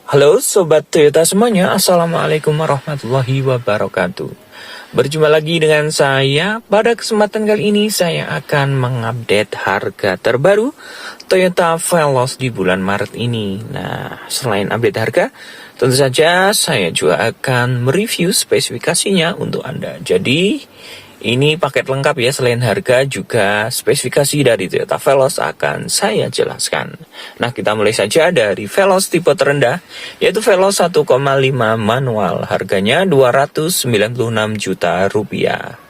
Halo Sobat Toyota semuanya, Assalamualaikum warahmatullahi wabarakatuh. Berjumpa lagi dengan saya. Pada kesempatan kali ini saya akan mengupdate harga terbaru Toyota Veloz di bulan Maret ini. Nah, selain update harga, tentu saja saya juga akan mereview spesifikasinya untuk Anda. Jadi ini paket lengkap ya, selain harga juga spesifikasi dari Toyota Veloz akan saya jelaskan. Nah, kita mulai saja dari Veloz tipe terendah, yaitu Veloz 1,5 manual, harganya 296 juta rupiah.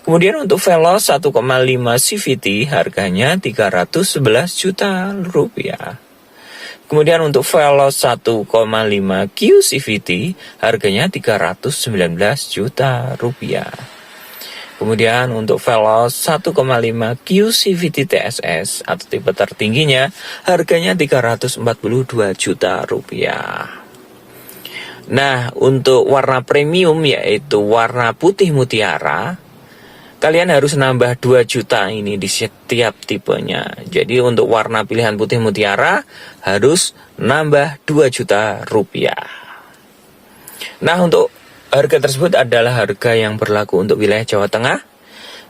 Kemudian untuk Veloz 1,5 CVT, harganya 311 juta rupiah. Kemudian untuk Veloz 1,5 QCVT, harganya 319 juta rupiah. Kemudian untuk Veloz 1,5 QCVT TSS atau tipe tertingginya, harganya 342 juta rupiah. Nah, untuk warna premium yaitu warna putih mutiara, kalian harus nambah 2 juta ini di setiap tipenya. Jadi untuk warna pilihan putih mutiara harus nambah 2 juta rupiah. Nah, untuk harga tersebut adalah harga yang berlaku untuk wilayah Jawa Tengah.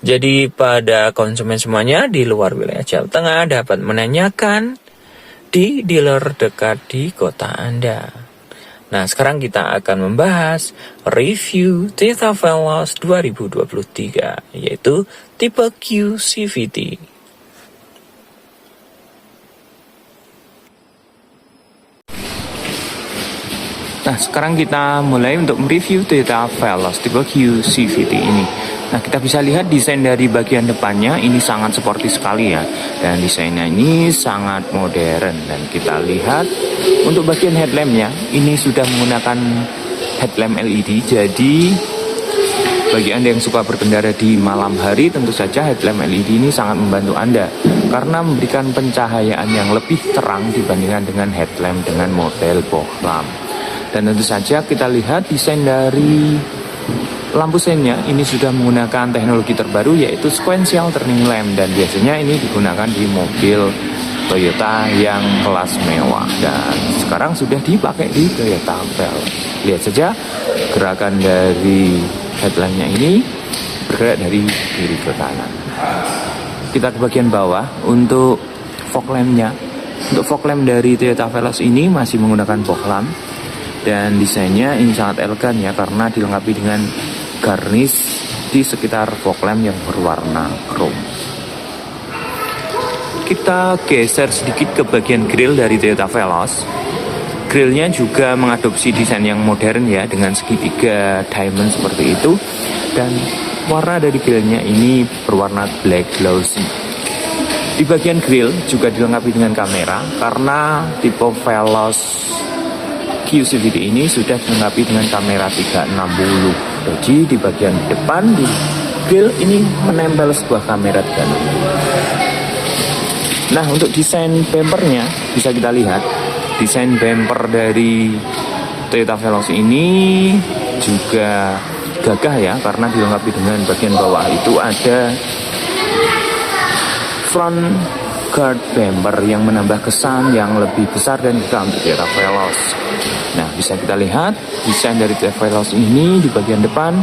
Jadi pada konsumen semuanya di luar wilayah Jawa Tengah dapat menanyakan di dealer dekat di kota Anda. Nah, sekarang kita akan membahas review Toyota Veloz 2023, yaitu tipe QCVT. Nah, sekarang kita mulai untuk mereview Toyota Veloz tipe QCVT ini. Nah, kita bisa lihat desain dari bagian depannya ini sangat sporty sekali ya. Dan desainnya ini sangat modern. Dan kita lihat untuk bagian headlampnya ini sudah menggunakan headlamp LED. Jadi bagi Anda yang suka berkendara di malam hari, tentu saja headlamp LED ini sangat membantu Anda karena memberikan pencahayaan yang lebih terang dibandingkan dengan headlamp dengan model bohlam. Dan tentu saja kita lihat desain dari lampu seinnya ini sudah menggunakan teknologi terbaru yaitu sequential turning lamp, dan biasanya ini digunakan di mobil Toyota yang kelas mewah dan sekarang sudah dipakai di Toyota Veloz. Lihat saja gerakan dari headlampnya ini bergerak dari kiri ke kanan. Kita ke bagian bawah untuk fog lampnya. Untuk fog lamp dari Toyota Veloz ini masih menggunakan bohlam. Dan desainnya ini sangat elegan ya, karena dilengkapi dengan garnish di sekitar fog lamp yang berwarna chrome. Kita geser sedikit ke bagian grill dari Toyota Veloz. Grillnya juga mengadopsi desain yang modern ya, dengan segitiga diamond seperti itu. Dan warna dari grillnya ini berwarna black glossy. Di bagian grill juga dilengkapi dengan kamera, karena tipe Veloz QCVT ini sudah dilengkapi dengan kamera 360. Jadi di bagian depan di grill ini menempel sebuah kamera 360. Nah, untuk desain bumpernya bisa kita lihat. Desain bumper dari Toyota Veloz ini juga gagah ya, karena dilengkapi dengan bagian bawah itu ada front guard bumper yang menambah kesan yang lebih besar dan gagah untuk Toyota Veloz. Nah, bisa kita lihat desain dari Toyota Veloz ini di bagian depan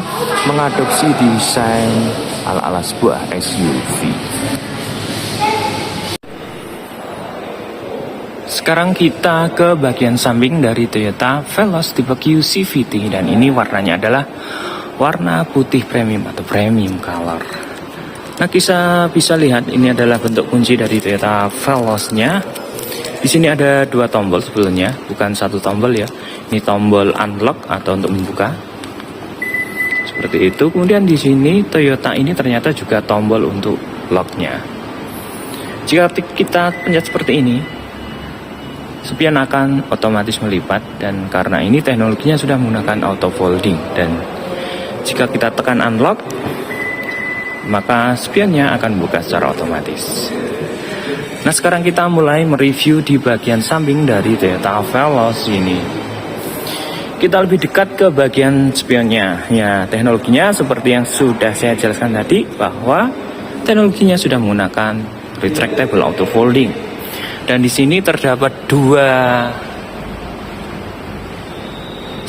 mengadopsi desain ala-ala sebuah SUV. Sekarang kita ke bagian samping dari Toyota Veloz tipe QCVT, dan ini warnanya adalah warna putih premium atau premium color. Nah, kita bisa lihat ini adalah bentuk kunci dari Toyota Veloz-nya. Di sini ada 2 tombol sebetulnya, bukan 1 tombol ya. Ini tombol unlock atau untuk membuka. Seperti itu. Kemudian di sini Toyota ini ternyata juga tombol untuk lock-nya. Jika kita pencet seperti ini, spion akan otomatis melipat, dan karena ini teknologinya sudah menggunakan auto folding, dan jika kita tekan unlock, maka spionnya akan buka secara otomatis. Nah, sekarang kita mulai mereview di bagian samping dari Toyota Veloz ini. Kita lebih dekat ke bagian spionnya. Ya, teknologinya seperti yang sudah saya jelaskan tadi, bahwa teknologinya sudah menggunakan retractable auto folding. Dan di sini terdapat 2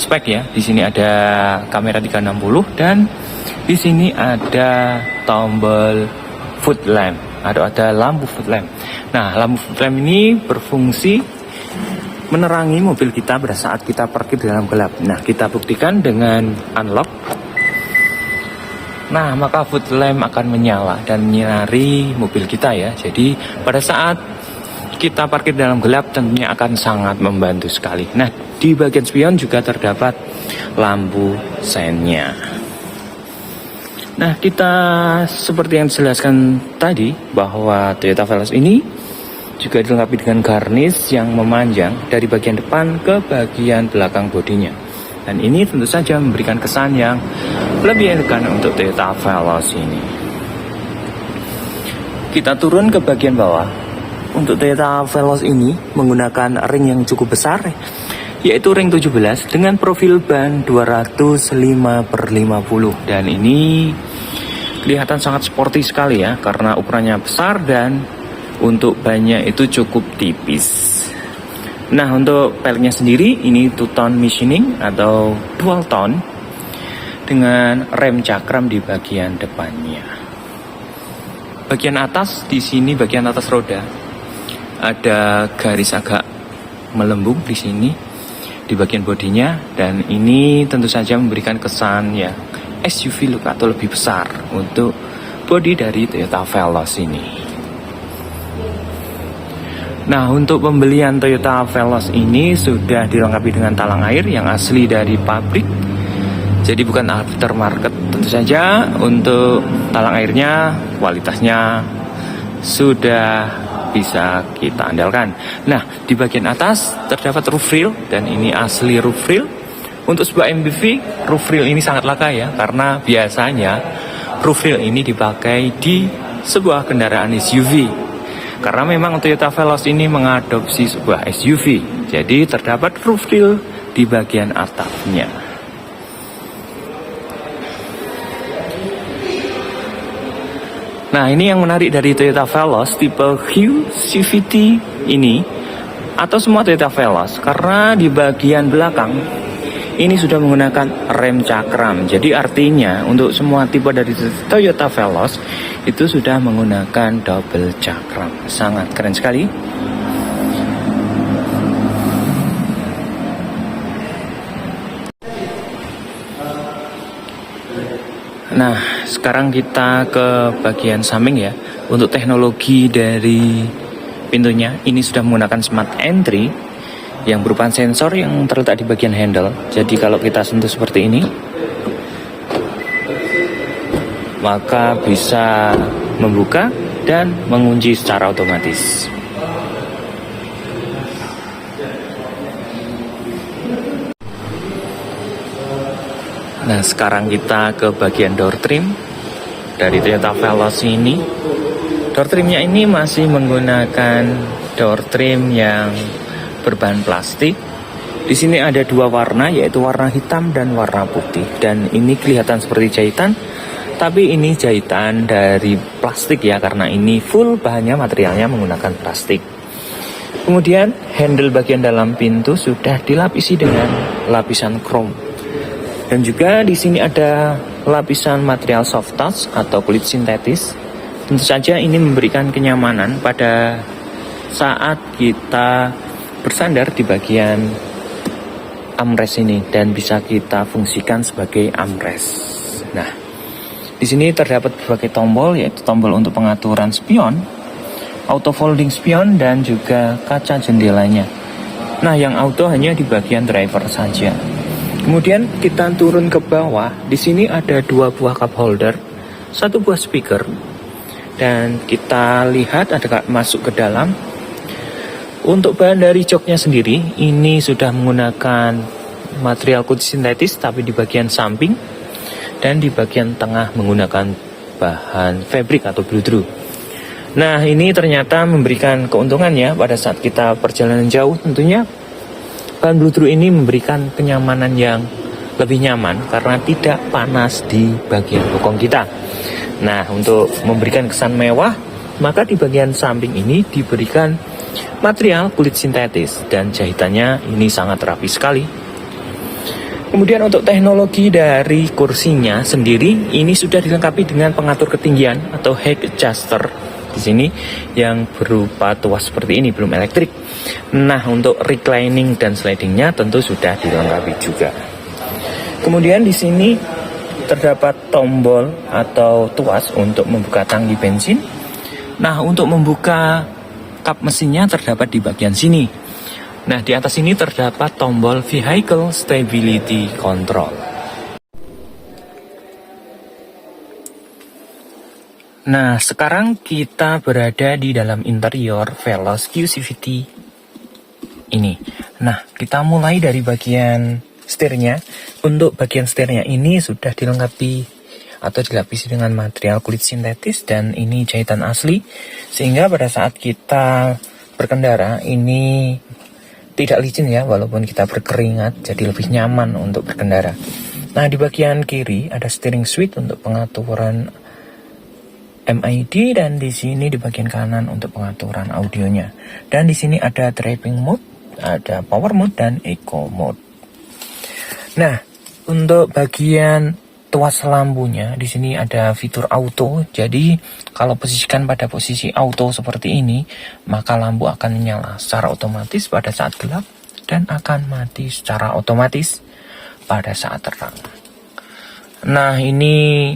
spek ya. Di sini ada kamera 360 dan di sini ada tombol foot lamp atau ada lampu foot lamp. Nah, lampu foot lamp ini berfungsi menerangi mobil kita pada saat kita parkir di dalam gelap. Nah, kita buktikan dengan unlock. Nah, maka foot lamp akan menyala dan menyinari mobil kita ya. Jadi, pada saat kita parkir dalam gelap tentunya akan sangat membantu sekali. Nah, di bagian spion juga terdapat lampu seinnya. Nah, kita seperti yang dijelaskan tadi bahwa Toyota Veloz ini juga dilengkapi dengan garnish yang memanjang dari bagian depan ke bagian belakang bodinya. Dan ini tentu saja memberikan kesan yang lebih elegan untuk Toyota Veloz ini. Kita turun ke bagian bawah. Untuk Toyota Veloz ini menggunakan ring yang cukup besar, yaitu ring 17 dengan profil ban 205/50. Dan ini kelihatan sangat sporty sekali ya, karena ukurannya besar dan untuk bannya itu cukup tipis. Nah, untuk peleknya sendiri ini two-tone machining atau dual tone dengan rem cakram di bagian depannya. Bagian atas di sini, bagian atas roda ada garis agak melembung di sini di bagian bodinya, dan ini tentu saja memberikan kesan ya SUV look atau lebih besar untuk bodi dari Toyota Veloz ini. Nah, untuk pembelian Toyota Veloz ini sudah dilengkapi dengan talang air yang asli dari pabrik. Jadi bukan aftermarket. Tentu saja untuk talang airnya kualitasnya sudah bisa kita andalkan. Nah, di bagian atas terdapat roof rail dan ini asli roof rail. Untuk sebuah MPV, roof rail ini sangat langka ya, karena biasanya roof rail ini dipakai di sebuah kendaraan SUV. Karena memang Toyota Veloz ini mengadopsi sebuah SUV, jadi terdapat roof rail di bagian atapnya. Nah, ini yang menarik dari Toyota Veloz tipe Hue CVT ini atau semua Toyota Veloz, karena di bagian belakang ini sudah menggunakan rem cakram. Jadi artinya untuk semua tipe dari Toyota Veloz itu sudah menggunakan double cakram. Sangat keren sekali. Nah, sekarang kita ke bagian samping ya. Untuk teknologi dari pintunya ini sudah menggunakan smart entry yang berupa sensor yang terletak di bagian handle. Jadi kalau kita sentuh seperti ini, maka bisa membuka dan mengunci secara otomatis. Nah, sekarang kita ke bagian door trim dari Toyota Veloz ini. Door trimnya ini masih menggunakan door trim yang berbahan plastik. Di sini ada dua warna, yaitu warna hitam dan warna putih. Dan ini kelihatan seperti jahitan, tapi ini jahitan dari plastik ya, karena ini full bahannya, materialnya menggunakan plastik. Kemudian handle bagian dalam pintu sudah dilapisi dengan lapisan chrome. Dan juga di sini ada lapisan material soft touch atau kulit sintetis. Tentu saja ini memberikan kenyamanan pada saat kita bersandar di bagian armrest ini dan bisa kita fungsikan sebagai armrest. Nah, di sini terdapat berbagai tombol, yaitu tombol untuk pengaturan spion, auto folding spion, dan juga kaca jendelanya. Nah, yang auto hanya di bagian driver saja. Kemudian kita turun ke bawah. Di sini ada dua buah cup holder, satu buah speaker, dan kita lihat ada masuk ke dalam. Untuk bahan dari joknya sendiri, ini sudah menggunakan material kulit sintetis, tapi di bagian samping dan di bagian tengah menggunakan bahan fabric atau bludru. Nah, ini ternyata memberikan keuntungan ya pada saat kita perjalanan jauh. Tentunya bahan bludru ini memberikan kenyamanan yang lebih nyaman karena tidak panas di bagian bokong kita. Nah, untuk memberikan kesan mewah, maka di bagian samping ini diberikan material kulit sintetis dan jahitannya ini sangat rapi sekali. Kemudian untuk teknologi dari kursinya sendiri ini sudah dilengkapi dengan pengatur ketinggian atau height adjuster di sini yang berupa tuas seperti ini, belum elektrik. Nah, untuk reclining dan slidingnya tentu sudah dilengkapi juga. Kemudian di sini terdapat tombol atau tuas untuk membuka tangki bensin. Nah, untuk membuka kap mesinnya terdapat di bagian sini. Nah, di atas ini terdapat tombol Vehicle Stability Control. Nah, sekarang kita berada di dalam interior Veloz QCVT ini. Nah, kita mulai dari bagian setirnya. Untuk bagian setirnya ini sudah dilengkapi atau dilapisi dengan material kulit sintetis dan ini jahitan asli, sehingga pada saat kita berkendara ini tidak licin ya, walaupun kita berkeringat, jadi lebih nyaman untuk berkendara. Nah, di bagian kiri ada steering switch untuk pengaturan MID dan di sini di bagian kanan untuk pengaturan audionya. Dan di sini ada driving mode, ada power mode dan eco mode. Nah, untuk bagian tuas lampunya di sini ada fitur auto. Jadi kalau posisikan pada posisi auto seperti ini, maka lampu akan menyala secara otomatis pada saat gelap dan akan mati secara otomatis pada saat terang. Nah, ini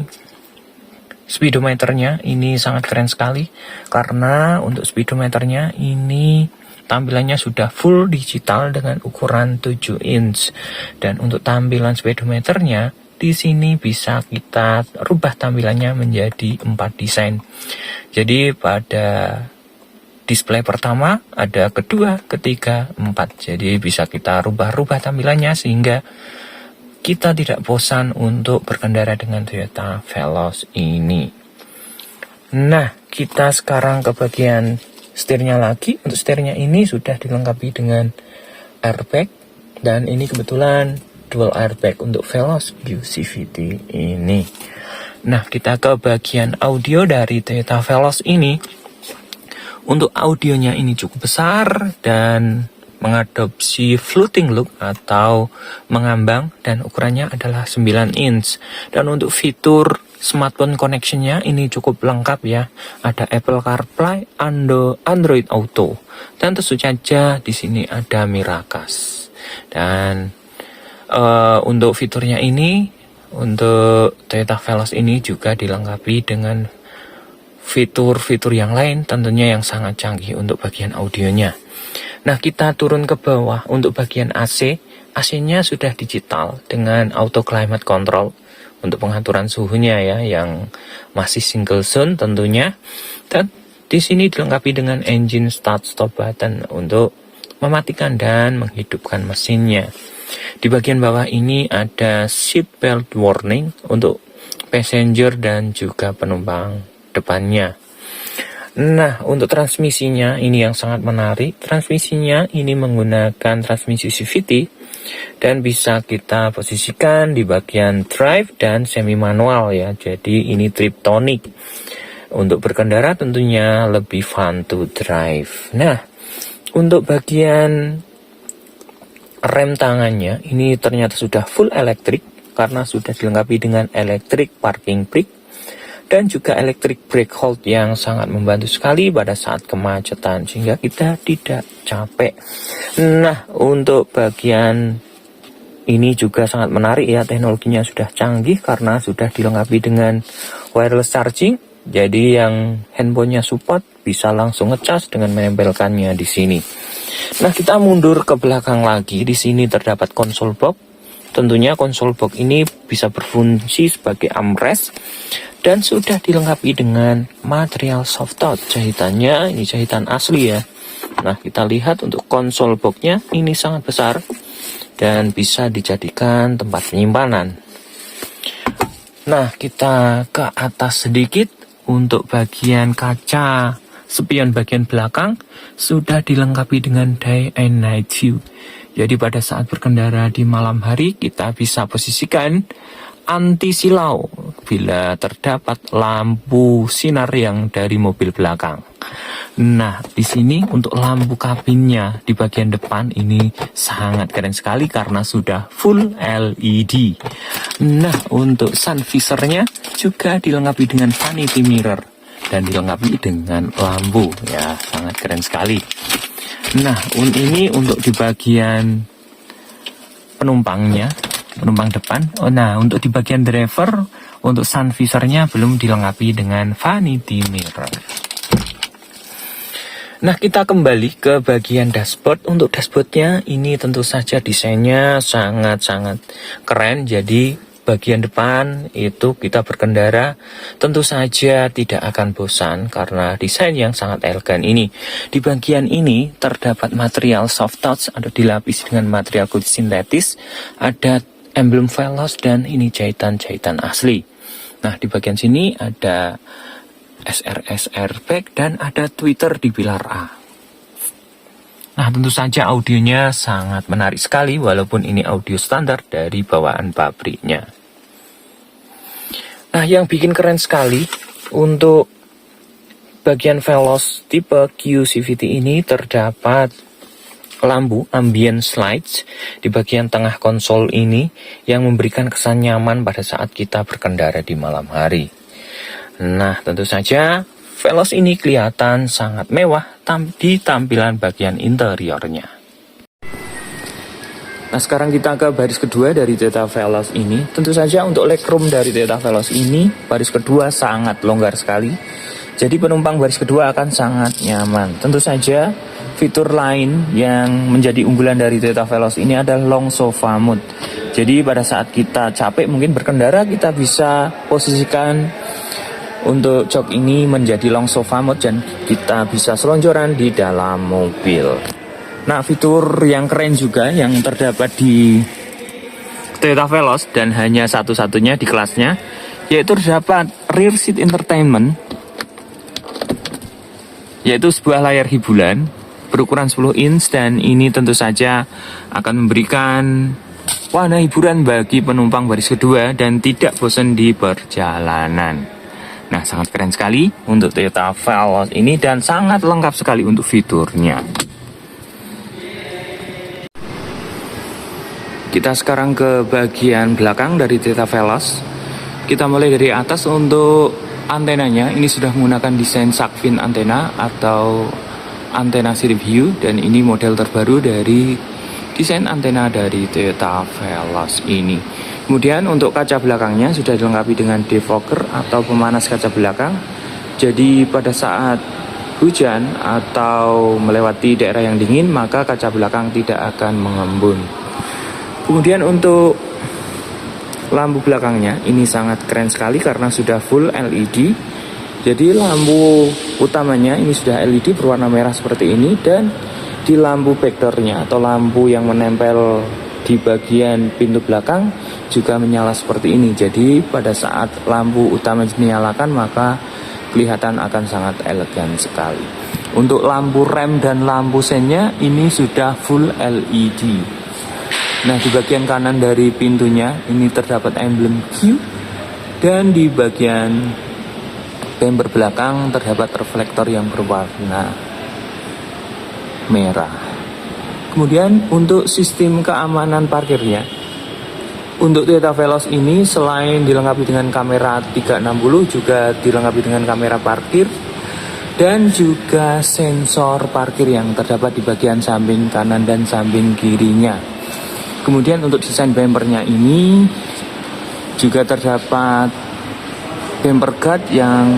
speedometernya ini sangat keren sekali, karena untuk speedometernya ini tampilannya sudah full digital dengan ukuran 7 inch. Dan untuk tampilan speedometernya di sini bisa kita rubah tampilannya menjadi 4 desain. Jadi pada display pertama ada kedua, ketiga, 4. Jadi bisa kita rubah-rubah tampilannya sehingga kita tidak bosan untuk berkendara dengan Toyota Veloz ini. Nah, kita sekarang ke bagian setirnya lagi. Untuk setirnya ini sudah dilengkapi dengan airbag dan ini kebetulan dual airbag untuk Veloz QCVT ini. Nah, kita ke bagian audio dari Toyota Veloz ini. Untuk audionya ini cukup besar dan mengadopsi floating look atau mengambang dan ukurannya adalah 9 inch. Dan untuk fitur smartphone connection-nya ini cukup lengkap ya. Ada Apple CarPlay, Android Auto, dan tentu saja di sini ada Miracast. Dan untuk fiturnya ini, untuk Toyota Veloz ini juga dilengkapi dengan fitur-fitur yang lain tentunya yang sangat canggih untuk bagian audionya. Nah, kita turun ke bawah untuk bagian AC. AC-nya sudah digital dengan auto climate control untuk pengaturan suhunya ya, yang masih single zone tentunya. Dan di sini dilengkapi dengan engine start stop button untuk mematikan dan menghidupkan mesinnya. Di bagian bawah ini ada seat belt warning untuk passenger dan juga penumpang depannya. Nah, untuk transmisinya ini yang sangat menarik. Transmisinya ini menggunakan transmisi CVT dan bisa kita posisikan di bagian drive dan semi manual ya. Jadi ini triptonic. Untuk berkendara tentunya lebih fun to drive. Nah, untuk bagian rem tangannya ini ternyata sudah full elektrik karena sudah dilengkapi dengan electric parking brake dan juga electric brake hold yang sangat membantu sekali pada saat kemacetan sehingga kita tidak capek. Nah, untuk bagian ini juga sangat menarik ya, teknologinya sudah canggih karena sudah dilengkapi dengan wireless charging. Jadi yang handphonenya support bisa langsung ngecas dengan menempelkannya di sini. Nah, kita mundur ke belakang lagi. Di sini terdapat konsol box. Tentunya konsol box ini bisa berfungsi sebagai armrest dan sudah dilengkapi dengan material soft touch. Jahitannya ini jahitan asli ya. Nah, kita lihat untuk konsol box-nya ini sangat besar dan bisa dijadikan tempat penyimpanan. Nah, kita ke atas sedikit. Untuk bagian kaca spion bagian belakang sudah dilengkapi dengan day and night view. Jadi pada saat berkendara di malam hari kita bisa posisikan anti silau bila terdapat lampu sinar yang dari mobil belakang. Nah, di sini untuk lampu kabinnya di bagian depan ini sangat keren sekali karena sudah full LED. Nah, untuk sun visornya juga dilengkapi dengan vanity mirror dan dilengkapi dengan lampu. Ya, sangat keren sekali. Nah, ini untuk di bagian penumpangnya, penumpang depan. Nah, untuk di bagian driver, untuk sun visornya belum dilengkapi dengan vanity mirror. Nah, kita kembali ke bagian dashboard. Untuk dashboardnya ini tentu saja desainnya sangat-sangat keren. Jadi bagian depan itu kita berkendara tentu saja tidak akan bosan karena desain yang sangat elegan ini. Di bagian ini terdapat material soft touch atau dilapisi dengan material kulit sintetis. Ada emblem Veloz dan ini jahitan-jahitan asli. Nah, di bagian sini ada SRS airbag dan ada tweeter di pilar A. Nah, tentu saja audionya sangat menarik sekali walaupun ini audio standar dari bawaan pabriknya. Nah, yang bikin keren sekali untuk bagian Veloz tipe Q-CVT ini terdapat lampu ambient lights di bagian tengah konsol ini yang memberikan kesan nyaman pada saat kita berkendara di malam hari. Nah, tentu saja Veloz ini kelihatan sangat mewah di tampilan bagian interiornya. Nah, sekarang kita ke baris kedua dari Toyota Veloz ini. Tentu saja untuk legroom dari Toyota Veloz ini, baris kedua sangat longgar sekali. Jadi penumpang baris kedua akan sangat nyaman. Tentu saja fitur lain yang menjadi unggulan dari Toyota Veloz ini adalah long sofa mode. Jadi pada saat kita capek mungkin berkendara, kita bisa posisikan untuk jok ini menjadi long sofa mode dan kita bisa selonjoran di dalam mobil. Nah, fitur yang keren juga yang terdapat di Toyota Veloz dan hanya satu-satunya di kelasnya, yaitu terdapat rear seat entertainment, yaitu sebuah layar hiburan berukuran 10 inch dan ini tentu saja akan memberikan warna hiburan bagi penumpang baris kedua dan tidak bosan di perjalanan. Nah, sangat keren sekali untuk Toyota Veloz ini dan sangat lengkap sekali untuk fiturnya. Kita sekarang ke bagian belakang dari Toyota Veloz. Kita mulai dari atas. Untuk antenanya ini sudah menggunakan desain shark fin antena atau antena sirip hiu dan ini model terbaru dari desain antena dari Toyota Veloz ini. Kemudian untuk kaca belakangnya sudah dilengkapi dengan defogger atau pemanas kaca belakang. Jadi pada saat hujan atau melewati daerah yang dingin maka kaca belakang tidak akan mengembun. Kemudian untuk lampu belakangnya ini sangat keren sekali karena sudah full LED. Jadi lampu utamanya ini sudah LED berwarna merah seperti ini dan di lampu backdoornya atau lampu yang menempel di bagian pintu belakang juga menyala seperti ini. Jadi pada saat lampu utama dinyalakan maka kelihatan akan sangat elegan sekali. Untuk lampu rem dan lampu sennya ini sudah full LED. Nah, di bagian kanan dari pintunya ini terdapat emblem Q dan di bagian bumper belakang terdapat reflektor yang berwarna merah. Kemudian untuk sistem keamanan parkirnya, untuk Toyota Veloz ini selain dilengkapi dengan kamera 360 juga dilengkapi dengan kamera parkir dan juga sensor parkir yang terdapat di bagian samping kanan dan samping kirinya. Kemudian untuk desain bumpernya ini juga terdapat bumper guard yang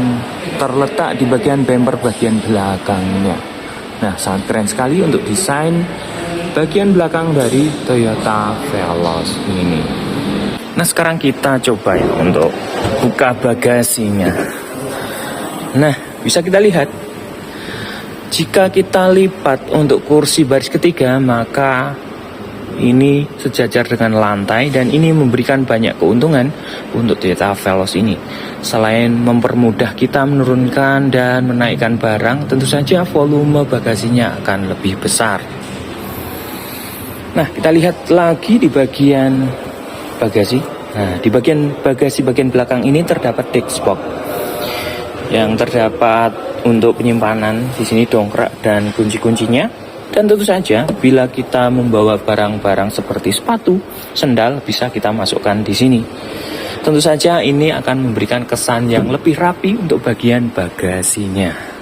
terletak di bagian bumper bagian belakangnya. Nah, sangat keren sekali untuk desain bagian belakang dari Toyota Veloz ini. Nah, sekarang kita coba ya untuk buka bagasinya. Nah, bisa kita lihat jika kita lipat untuk kursi baris ketiga maka ini sejajar dengan lantai dan ini memberikan banyak keuntungan untuk Toyota Veloz ini. Selain mempermudah kita menurunkan dan menaikkan barang, tentu saja volume bagasinya akan lebih besar. Nah, kita lihat lagi di bagian bagasi. Nah, di bagian bagasi bagian belakang ini terdapat desk box yang terdapat untuk penyimpanan di sini dongkrak dan kunci-kuncinya. Dan tentu saja bila kita membawa barang-barang seperti sepatu, sendal bisa kita masukkan di sini. Tentu saja ini akan memberikan kesan yang lebih rapi untuk bagian bagasinya.